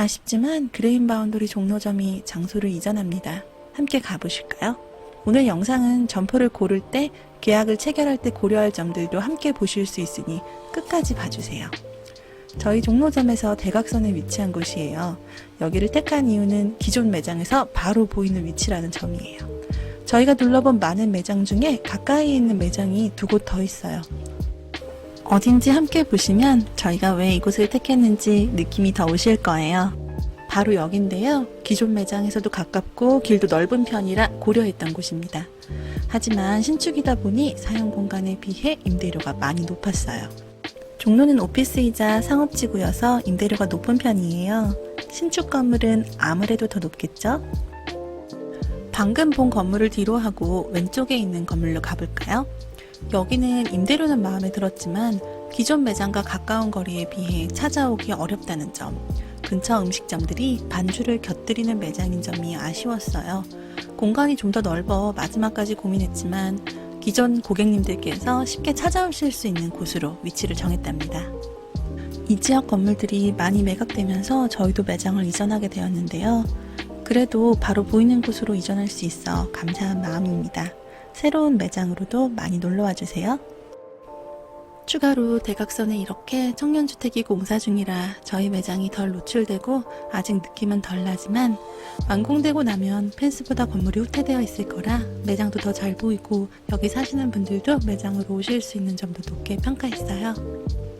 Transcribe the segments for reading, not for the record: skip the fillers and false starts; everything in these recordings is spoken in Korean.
아쉽지만 그레인 바운더리 종로점이 장소를 이전합니다. 함께 가보실까요? 오늘 영상은 점포를 고를 때, 계약을 체결할 때 고려할 점들도 함께 보실 수 있으니 끝까지 봐주세요. 저희 종로점에서 대각선에 위치한 곳이에요. 여기를 택한 이유는 기존 매장에서 바로 보이는 위치라는 점이에요. 저희가 둘러본 많은 매장 중에 가까이에 있는 매장이 두 곳 더 있어요. 어딘지 함께 보시면 저희가 왜 이곳을 택했는지 느낌이 더 오실 거예요. 바로 여긴데요. 기존 매장에서도 가깝고 길도 넓은 편이라 고려했던 곳입니다. 하지만 신축이다 보니 사용 공간에 비해 임대료가 많이 높았어요. 종로는 오피스이자 상업지구여서 임대료가 높은 편이에요. 신축 건물은 아무래도 더 높겠죠? 방금 본 건물을 뒤로 하고 왼쪽에 있는 건물로 가볼까요? 여기는 임대료는 마음에 들었지만 기존 매장과 가까운 거리에 비해 찾아오기 어렵다는 점, 근처 음식점들이 반주를 곁들이는 매장인 점이 아쉬웠어요. 공간이 좀 더 넓어 마지막까지 고민했지만 기존 고객님들께서 쉽게 찾아오실 수 있는 곳으로 위치를 정했답니다. 이 지역 건물들이 많이 매각되면서 저희도 매장을 이전하게 되었는데요. 그래도 바로 보이는 곳으로 이전할 수 있어 감사한 마음입니다. 새로운 매장으로도 많이 놀러와 주세요. 추가로 대각선에 이렇게 청년주택이 공사 중이라 저희 매장이 덜 노출되고 아직 느낌은 덜 나지만 완공되고 나면 펜스보다 건물이 후퇴되어 있을 거라 매장도 더 잘 보이고 여기 사시는 분들도 매장으로 오실 수 있는 점도 높게 평가했어요.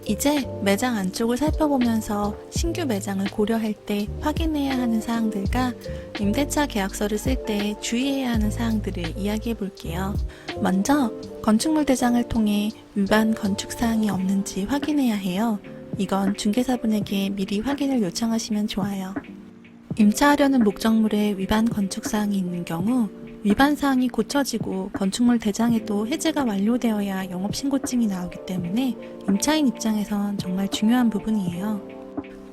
이제 매장 안쪽을 살펴보면서 신규 매장을 고려할 때 확인해야 하는 사항들과 임대차 계약서를 쓸 때 주의해야 하는 사항들을 이야기해 볼게요. 먼저 건축물 대장을 통해 위반 건축사항이 없는지 확인해야 해요. 이건 중개사분에게 미리 확인을 요청하시면 좋아요. 임차하려는 목적물에 위반 건축사항이 있는 경우 위반 사항이 고쳐지고 건축물 대장에도 해제가 완료되어야 영업신고증이 나오기 때문에 임차인 입장에선 정말 중요한 부분이에요.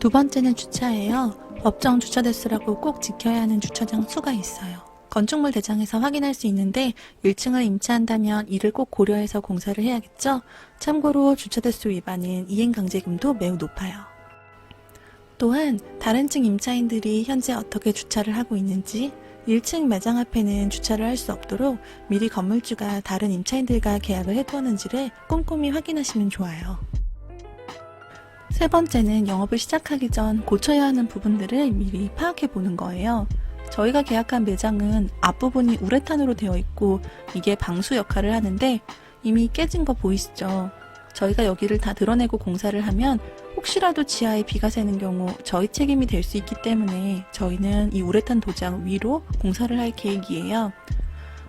두 번째는 주차예요. 법정 주차 대수라고 꼭 지켜야 하는 주차장 수가 있어요. 건축물 대장에서 확인할 수 있는데 1층을 임차한다면 이를 꼭 고려해서 공사를 해야겠죠? 참고로 주차 대수 위반은 이행강제금도 매우 높아요. 또한 다른 층 임차인들이 현재 어떻게 주차를 하고 있는지 1층 매장 앞에는 주차를 할 수 없도록 미리 건물주가 다른 임차인들과 계약을 해두었는지를 꼼꼼히 확인하시면 좋아요. 세 번째는 영업을 시작하기 전 고쳐야 하는 부분들을 미리 파악해 보는 거예요. 저희가 계약한 매장은 앞부분이 우레탄으로 되어 있고 이게 방수 역할을 하는데 이미 깨진 거 보이시죠? 저희가 여기를 다 드러내고 공사를 하면 혹시라도 지하에 비가 새는 경우 저희 책임이 될 수 있기 때문에 저희는 이 우레탄 도장 위로 공사를 할 계획이에요.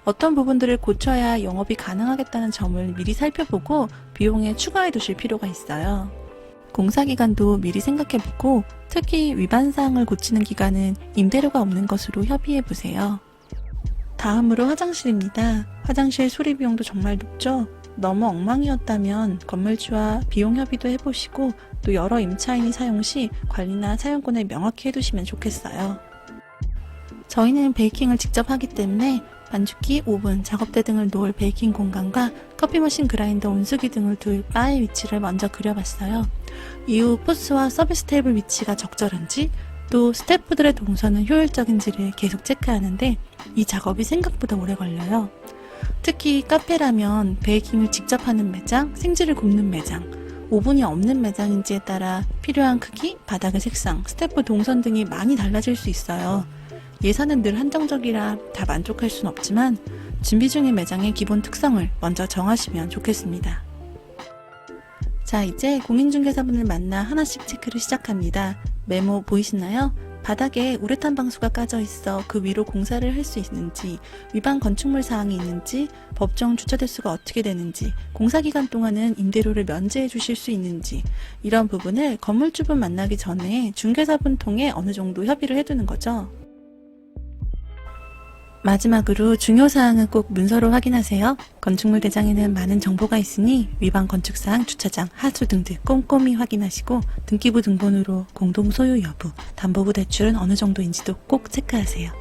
어떤 부분들을 고쳐야 영업이 가능하겠다는 점을 미리 살펴보고 비용에 추가해 두실 필요가 있어요. 공사 기간도 미리 생각해보고 특히 위반 사항을 고치는 기간은 임대료가 없는 것으로 협의해 보세요. 다음으로 화장실입니다. 화장실 수리 비용도 정말 높죠? 너무 엉망이었다면 건물주와 비용 협의도 해보시고 또 여러 임차인이 사용 시 관리나 사용권을 명확히 해두시면 좋겠어요. 저희는 베이킹을 직접 하기 때문에 반죽기, 오븐, 작업대 등을 놓을 베이킹 공간과 커피머신 그라인더 온수기 등을 둘 바의 위치를 먼저 그려봤어요. 이후 포스와 서비스 테이블 위치가 적절한지 또 스태프들의 동선은 효율적인지를 계속 체크하는데 이 작업이 생각보다 오래 걸려요. 특히 카페라면 베이킹을 직접 하는 매장, 생지를 굽는 매장, 오븐이 없는 매장인지에 따라 필요한 크기, 바닥의 색상, 스태프 동선 등이 많이 달라질 수 있어요. 예산은 늘 한정적이라 다 만족할 순 없지만 준비 중인 매장의 기본 특성을 먼저 정하시면 좋겠습니다. 자, 이제 공인중개사분을 만나 하나씩 체크를 시작합니다. 메모 보이시나요? 바닥에 우레탄 방수가 까져 있어 그 위로 공사를 할 수 있는지, 위반 건축물 사항이 있는지, 법정 주차 대수가 어떻게 되는지, 공사 기간 동안은 임대료를 면제해 주실 수 있는지 이런 부분을 건물주분 만나기 전에 중개사분 통해 어느 정도 협의를 해두는 거죠. 마지막으로 중요사항은 꼭 문서로 확인하세요. 건축물 대장에는 많은 정보가 있으니 위반 건축사항, 주차장, 하수 등등 꼼꼼히 확인하시고 등기부 등본으로 공동 소유 여부, 담보부 대출은 어느 정도인지도 꼭 체크하세요.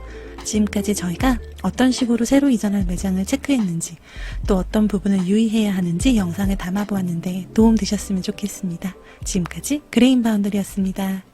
지금까지 저희가 어떤 식으로 새로 이전할 매장을 체크했는지 또 어떤 부분을 유의해야 하는지 영상에 담아보았는데 도움되셨으면 좋겠습니다. 지금까지 그레인 바운더리였습니다.